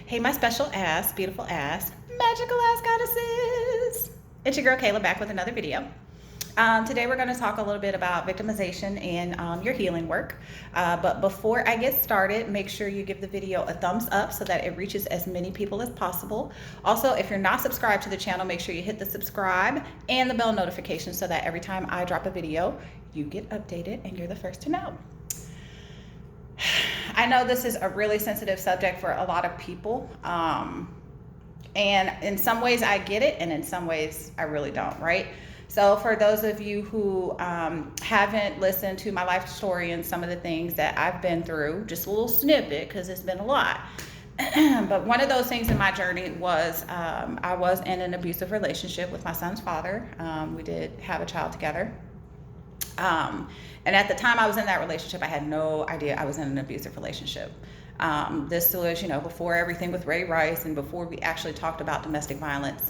Hey, my special ass, beautiful ass, magical ass goddesses. It's your girl Kayla back with another video. Today we're going to talk a little bit about victimization and your healing work. But before I get started, make sure you give the video a thumbs up so that it reaches as many people as possible. Also, if you're not subscribed to the channel, make sure you hit the subscribe and the bell notification so that every time I drop a video, you get updated and you're the first to know. I know this is a really sensitive subject for a lot of people. And in some ways I get it, and in some ways I really don't, right? So for those of you who haven't listened to my life story and some of the things that I've been through, just a little snippet because it's been a lot. But one of those things in my journey was I was in an abusive relationship with my son's father. We did have a child together. And at the time I was in that relationship, I had no idea I was in an abusive relationship. This was, before everything with Ray Rice and before we actually talked about domestic violence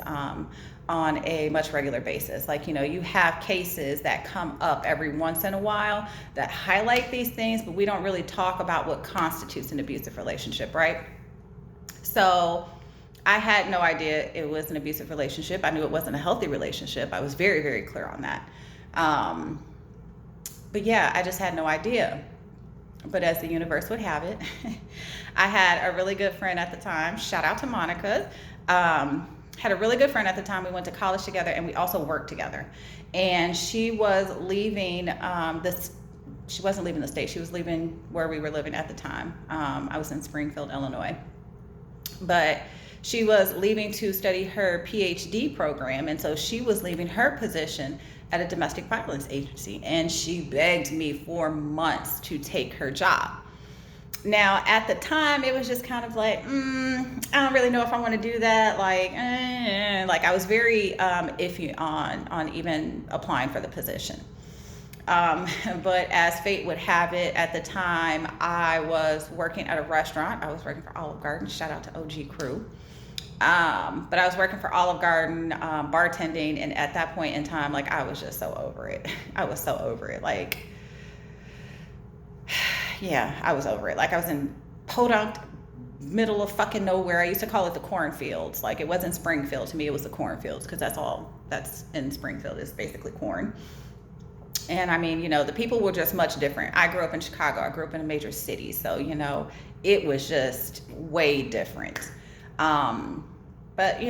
on a much regular basis. Like, you have cases that come up every once in a while that highlight these things, but we don't really talk about what constitutes an abusive relationship, right? So I had no idea it was an abusive relationship. I knew it wasn't a healthy relationship. I was very, very clear on that. But yeah, I just had no idea. But as the universe would have it, I had a really good friend at the time. Shout out to Monica. Had a really good friend at the time. We went to college together and we also worked together. And she was leaving she wasn't leaving the state. She was leaving where we were living at the time. I was in Springfield, Illinois. But she was leaving to study her PhD program. And so she was leaving her position at a domestic violence agency, and she begged me for months to take her job. Now, at the time, it was just kind of like, I don't really know if I want to do that. Like I was very iffy on even applying for the position. But as fate would have it, at the time, I was working at a restaurant. I was working for Olive Garden. Shout out to OG Crew. But I was working for Olive Garden, bartending, and at that point in time, like, I was just so over it. I was so over it. Like, yeah, I was over it. Like, I was in podunk, middle of fucking nowhere. I used to call it the cornfields. Like, it wasn't Springfield. To me, it was the cornfields, because that's all that's in Springfield is basically corn. And I mean, the people were just much different. I grew up in Chicago. I grew up in a major city. So, it was just way different. But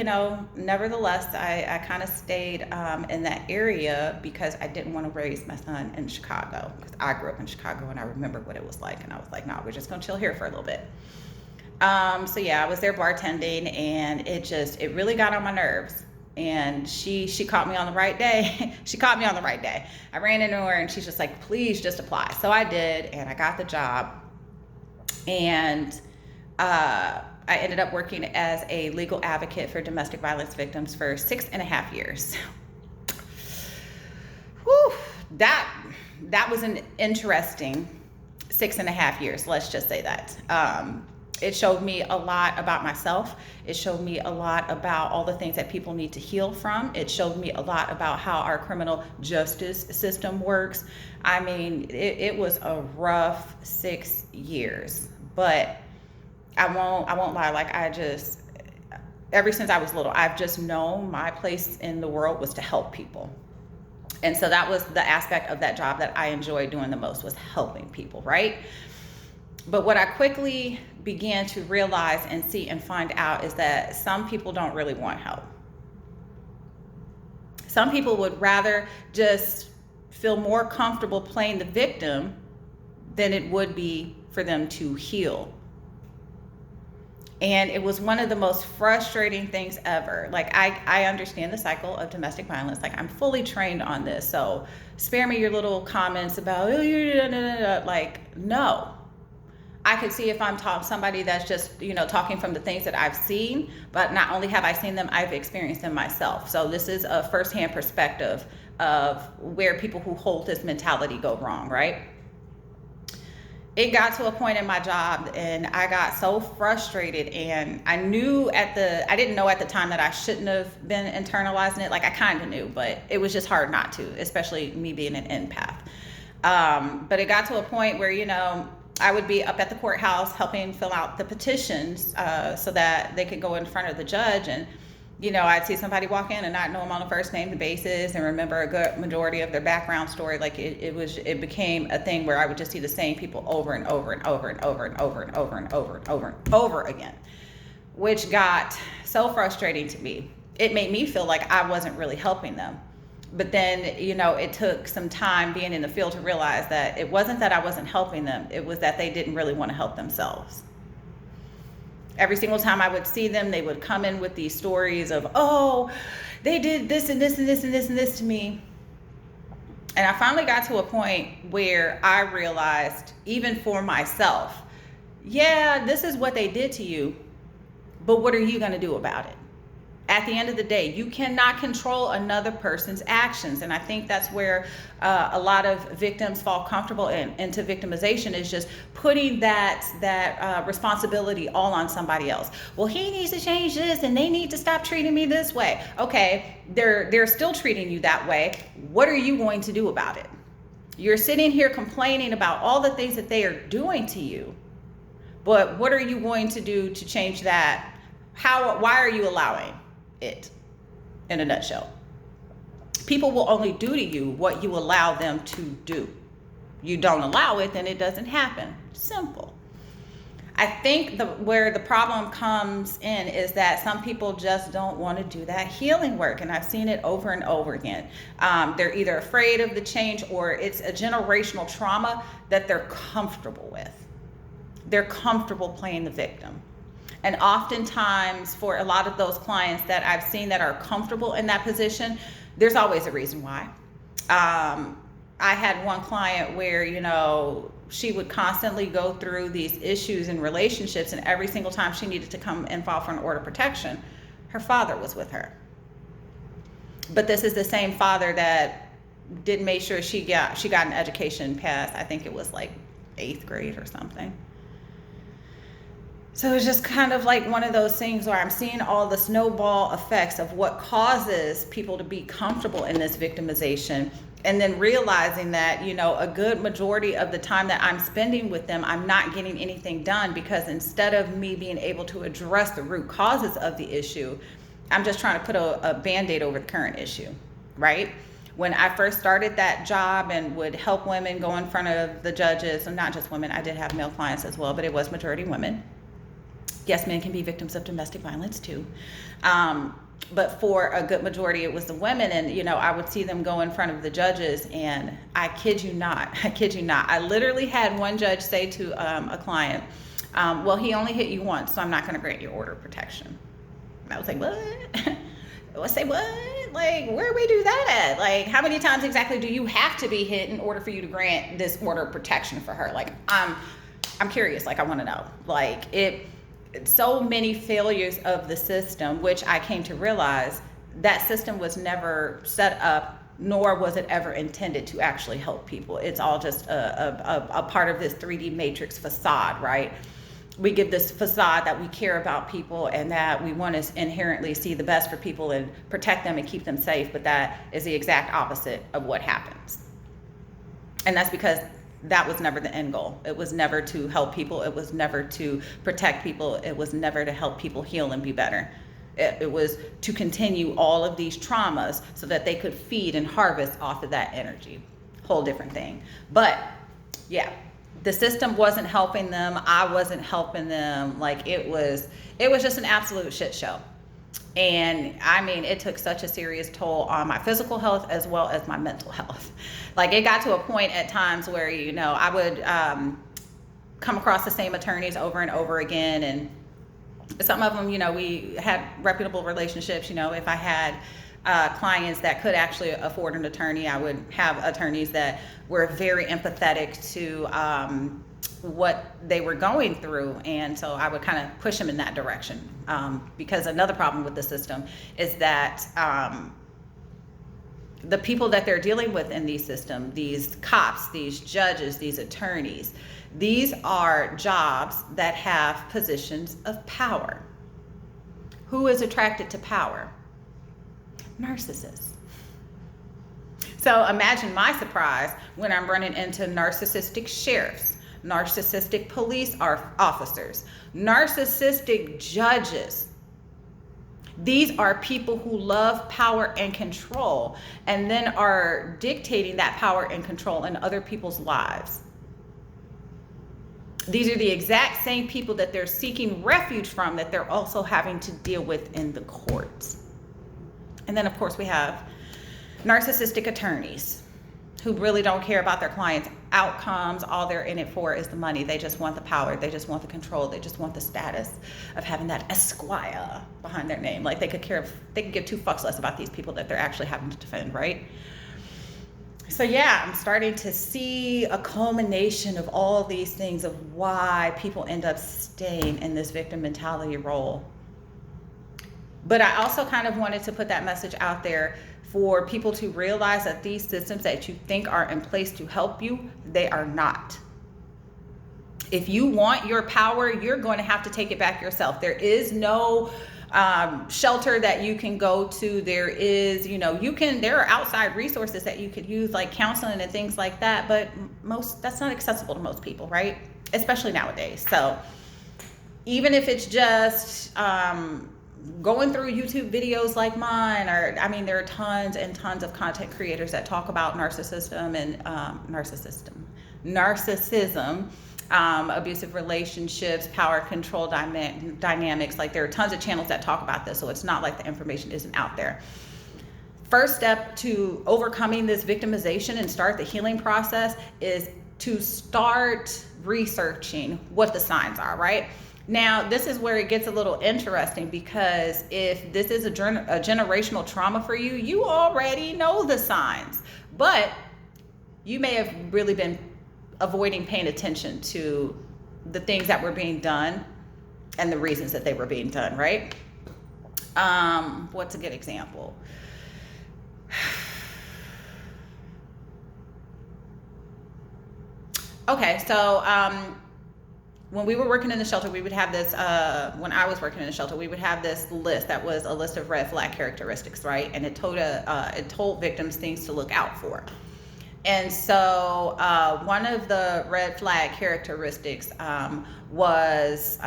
nevertheless, I kind of stayed in that area because I didn't want to raise my son in Chicago, because I grew up in Chicago and I remember what it was like. And I was like, no, we're just going to chill here for a little bit. So yeah, I was there bartending, and it really got on my nerves. And she caught me on the right day. She caught me on the right day. I ran into her and she's just like, please just apply. So I did, and I got the job. And I ended up working as a legal advocate for domestic violence victims for 6.5 years. Whew, that was an interesting 6.5 years. Let's just say that. It showed me a lot about myself. It showed me a lot about all the things that people need to heal from. It showed me a lot about how our criminal justice system works. I mean, it was a rough 6 years, but I won't lie. Like, ever since I was little, I've just known my place in the world was to help people. And so that was the aspect of that job that I enjoyed doing the most, was helping people, right? But what I quickly began to realize and see and find out is that some people don't really want help. Some people would rather just feel more comfortable playing the victim than it would be for them to heal. And it was one of the most frustrating things ever. Like, I understand the cycle of domestic violence. Like, I'm fully trained on this. So spare me your little comments about, like, no. I could see if I'm somebody that's just, talking from the things that I've seen, but not only have I seen them, I've experienced them myself. So this is a firsthand perspective of where people who hold this mentality go wrong, right? It got to a point in my job and I got so frustrated, and I didn't know at the time that I shouldn't have been internalizing it. Like, I kind of knew, but it was just hard not to, especially me being an empath. But it got to a point where, I would be up at the courthouse helping fill out the petitions so that they could go in front of the judge. And, I'd see somebody walk in and not know them on a first name basis and remember a good majority of their background story. Like it became a thing where I would just see the same people over and over and over and over and over and over and over and over and over again, which got so frustrating to me. It made me feel like I wasn't really helping them. But then, it took some time being in the field to realize that it wasn't that I wasn't helping them. It was that they didn't really want to help themselves. Every single time I would see them, they would come in with these stories of, oh, they did this and this and this and this and this to me. And I finally got to a point where I realized, even for myself, yeah, this is what they did to you, but what are you going to do about it? At the end of the day, you cannot control another person's actions. And I think that's where a lot of victims fall comfortable into victimization, is just putting that responsibility all on somebody else. Well, he needs to change this and they need to stop treating me this way. Okay, they're still treating you that way. What are you going to do about it? You're sitting here complaining about all the things that they are doing to you. But what are you going to do to change that? Why are you allowing it? In a nutshell, people will only do to you what you allow them to do. You don't allow it, then it doesn't happen. Simple. I think where the problem comes in is that some people just don't want to do that healing work. And I've seen it over and over again. They're either afraid of the change, or it's a generational trauma that they're comfortable with. They're comfortable playing the victim. And oftentimes, for a lot of those clients that I've seen that are comfortable in that position, there's always a reason why. I had one client where, she would constantly go through these issues in relationships, and every single time she needed to come and file for an order of protection, her father was with her. But this is the same father that didn't make sure she got an education past, I think it was like 8th grade or something. So it's just kind of like one of those things where I'm seeing all the snowball effects of what causes people to be comfortable in this victimization, and then realizing that, a good majority of the time that I'm spending with them, I'm not getting anything done, because instead of me being able to address the root causes of the issue, I'm just trying to put a Band-Aid over the current issue, right? When I first started that job and would help women go in front of the judges, and not just women, I did have male clients as well, but it was majority women. Yes, men can be victims of domestic violence too. But for a good majority, it was the women. And, I would see them go in front of the judges, and I kid you not, I literally had one judge say to a client, well, he only hit you once, so I'm not going to grant your order of protection. And I was like, what? I would say, what? Like, where do we do that at? Like, how many times exactly do you have to be hit in order for you to grant this order of protection for her? Like, I'm curious. Like, I want to know. Like, so many failures of the system, which I came to realize that system was never set up, nor was it ever intended to actually help people. It's all just a part of this 3D matrix facade, right? We give this facade that we care about people and that we want to inherently see the best for people and protect them and keep them safe, but that is the exact opposite of what happens. And that's because that was never the end goal. It was never to help people. It was never to protect people. It was never to help people heal and be better. It was to continue all of these traumas so that they could feed and harvest off of that energy. Whole different thing. But yeah, the system wasn't helping them. I wasn't helping them. Like, it was just an absolute shit show. And I mean, it took such a serious toll on my physical health as well as my mental health. Like, it got to a point at times where, I would come across the same attorneys over and over again. And some of them, we had reputable relationships. If I had clients that could actually afford an attorney, I would have attorneys that were very empathetic to what they were going through, and so I would kind of push them in that direction, because another problem with the system is that the people that they're dealing with in these systems, these cops, these judges, these attorneys, these are jobs that have positions of power. Who is attracted to power? Narcissists. So imagine my surprise when I'm running into narcissistic sheriffs, narcissistic police officers, narcissistic judges. These are people who love power and control and then are dictating that power and control in other people's lives. These are the exact same people that they're seeking refuge from that they're also having to deal with in the courts. And then, of course, we have narcissistic attorneys who really don't care about their clients' outcomes. All they're in it for is the money. They just want the power. They just want the control. They just want the status of having that Esquire behind their name. Like they could give two fucks less about these people that they're actually having to defend, right? So yeah, I'm starting to see a culmination of all these things of why people end up staying in this victim mentality role. But I also kind of wanted to put that message out there for people to realize that these systems that you think are in place to help you, they are not. If you want your power, you're going to have to take it back yourself. There is no shelter that you can go to. There is, there are outside resources that you could use, like counseling and things like that, but that's not accessible to most people, right? Especially nowadays. So even if it's just going through YouTube videos like mine, there are tons and tons of content creators that talk about narcissism, abusive relationships, power control dynamics. Like there are tons of channels that talk about this, so it's not like the information isn't out there. First step to overcoming this victimization and start the healing process is to start researching what the signs are, right? Now, this is where it gets a little interesting, because if this is a generational trauma for you, you already know the signs, but you may have really been avoiding paying attention to the things that were being done and the reasons that they were being done, right? What's a good example? Okay, so when we were working in the shelter, we would have this, when I was working in the shelter, we would have this list that was a list of red flag characteristics, right? And it told victims things to look out for. And so one of the red flag characteristics was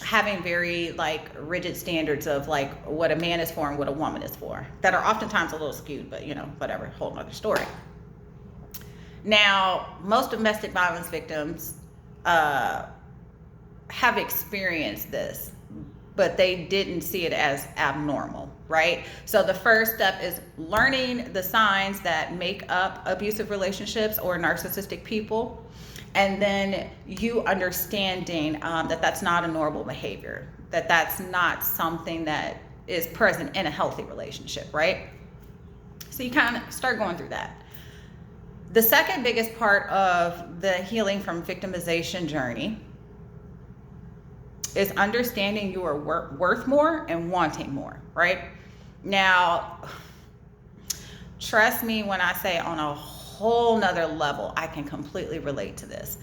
having very rigid standards of what a man is for and what a woman is for, that are oftentimes a little skewed, but whatever, whole nother story. Now, most domestic violence victims have experienced this, but they didn't see it as abnormal, right? So the first step is learning the signs that make up abusive relationships or narcissistic people, and then you understanding that that's not a normal behavior, that that's not something that is present in a healthy relationship, right? So you kind of start going through that. The second biggest part of the healing from victimization journey is understanding you are worth more and wanting more, right? Now, trust me when I say on a whole nother level, I can completely relate to this.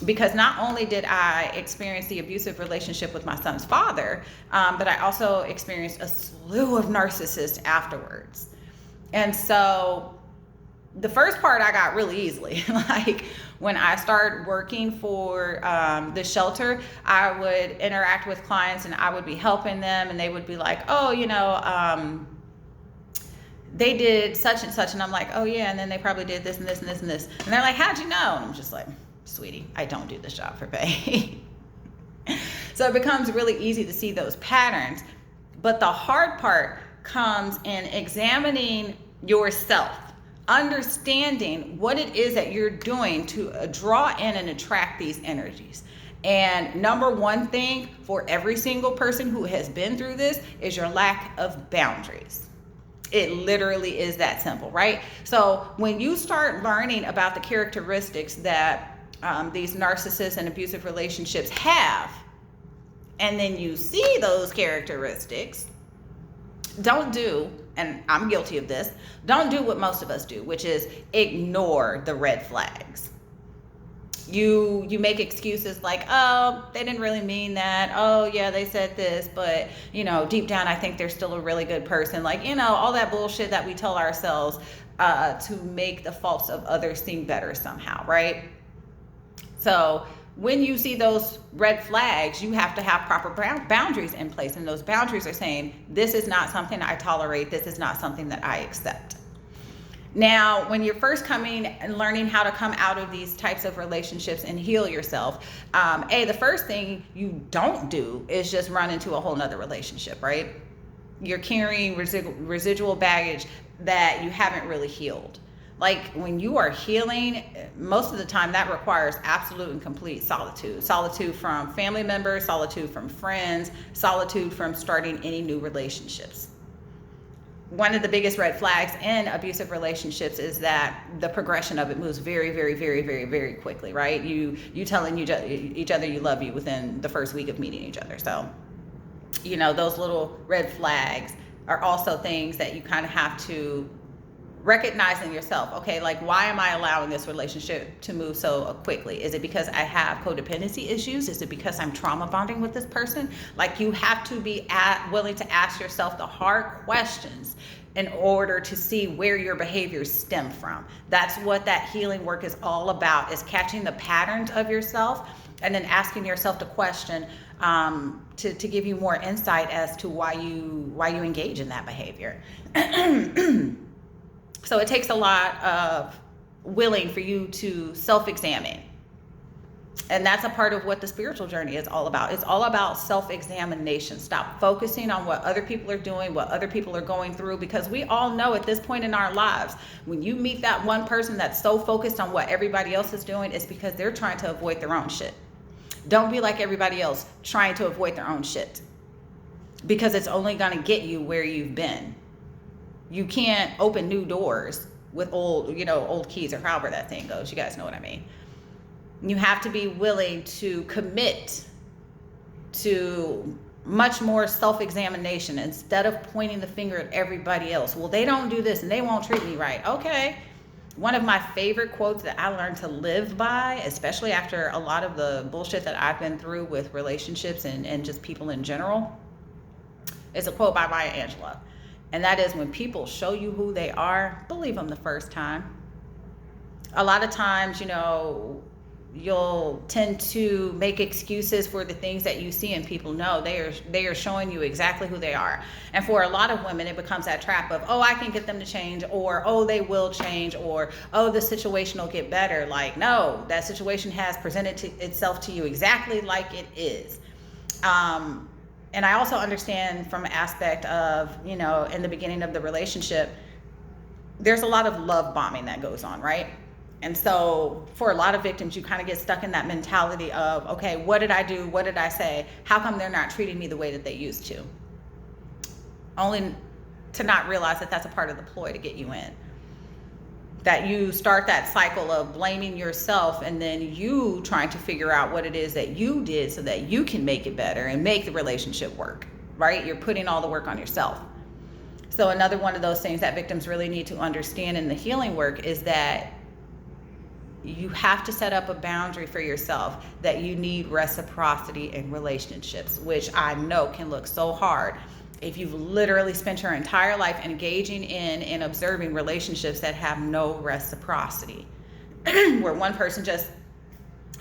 Because not only did I experience the abusive relationship with my son's father, but I also experienced a slew of narcissists afterwards. And so the first part I got really easily. When I started working for the shelter, I would interact with clients and I would be helping them, and they would be like, oh, they did such and such, and I'm like, oh yeah, and then they probably did this and this and this and this, and they're like, how'd you know? And I'm just like, sweetie, I don't do this job for pay. So it becomes really easy to see those patterns, but the hard part comes in examining yourself, understanding what it is that you're doing to draw in and attract these energies. And number one thing for every single person who has been through this is your lack of boundaries. It literally is that simple, right? So when you start learning about the characteristics that these narcissists and abusive relationships have, and then you see those characteristics, don't do, and I'm guilty of this, don't do what most of us do, which is ignore the red flags. You make excuses like, oh, they didn't really mean that. Oh, yeah, they said this, but, deep down, I think they're still a really good person. All that bullshit that we tell ourselves to make the faults of others seem better somehow, right? So when you see those red flags, you have to have proper boundaries in place. And those boundaries are saying, this is not something I tolerate. This is not something that I accept. Now, when you're first coming and learning how to come out of these types of relationships and heal yourself, the first thing you don't do is just run into a whole nother relationship, right? You're carrying residual baggage that you haven't really healed. Like when you are healing, most of the time that requires absolute and complete solitude. Solitude from family members, solitude from friends, solitude from starting any new relationships. One of the biggest red flags in abusive relationships is that the progression of it moves very, very, very, very, very quickly, right? You telling each other you love you within the first week of meeting each other. So, those little red flags are also things that you kind of have to recognize in yourself. Okay, like, why am I allowing this relationship to move so quickly? Is it because I have codependency issues? Is it because I'm trauma bonding with this person? Like, you have to be willing to ask yourself the hard questions in order to see where your behaviors stem from. That's what that healing work is all about, is catching the patterns of yourself and then asking yourself the question to give you more insight as to why you engage in that behavior. So it takes a lot of willing for you to self-examine. And that's a part of what the spiritual journey is all about. It's all about self-examination. Stop focusing on what other people are doing, what other people are going through, because we all know at this point in our lives, when you meet that one person that's so focused on what everybody else is doing, it's because they're trying to avoid their own shit. Don't be like everybody else trying to avoid their own shit, because it's only going to get you where you've been. You can't open new doors with old keys, or however that thing goes. You guys know what I mean. You have to be willing to commit to much more self-examination instead of pointing the finger at everybody else. Well, they don't do this and they won't treat me right. Okay. One of my favorite quotes that I learned to live by, especially after a lot of the bullshit that I've been through with relationships and just people in general, is a quote by Maya Angelou. And that is, when people show you who they are, believe them the first time. A lot of times, you'll tend to make excuses for the things that you see in people. No, they are showing you exactly who they are. And for a lot of women, it becomes that trap of, oh, I can get them to change, or, oh, they will change, or, oh, the situation will get better. Like, no, that situation has presented itself to you exactly like it is. And I also understand from an aspect of, in the beginning of the relationship, there's a lot of love bombing that goes on, right? And so for a lot of victims, you kind of get stuck in that mentality of, okay, what did I do? What did I say? How come they're not treating me the way that they used to? Only to not realize that that's a part of the ploy to get you in. That you start that cycle of blaming yourself, and then you trying to figure out what it is that you did so that you can make it better and make the relationship work, right? You're putting all the work on yourself. So another one of those things that victims really need to understand in the healing work is that you have to set up a boundary for yourself, that you need reciprocity in relationships, which I know can look so hard if you've literally spent your entire life engaging in and observing relationships that have no reciprocity, where one person just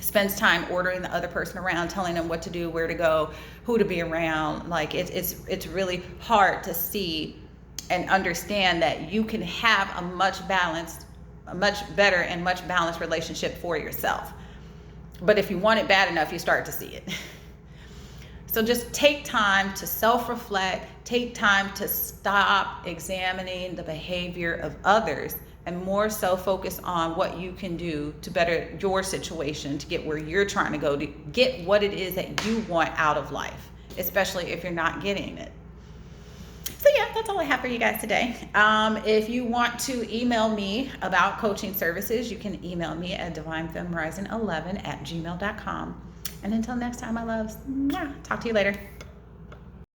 spends time ordering the other person around, telling them what to do, where to go, who to be around. Like, it's really hard to see and understand that you can have a much better and much balanced relationship for yourself. But if you want it bad enough, you start to see it. So just take time to self-reflect, take time to stop examining the behavior of others, and more so focus on what you can do to better your situation, to get where you're trying to go, to get what it is that you want out of life, especially if you're not getting it. So yeah, that's all I have for you guys today. If you want to email me about coaching services, you can email me at divinefemmerising11@gmail.com. And until next time, my loves, talk to you later.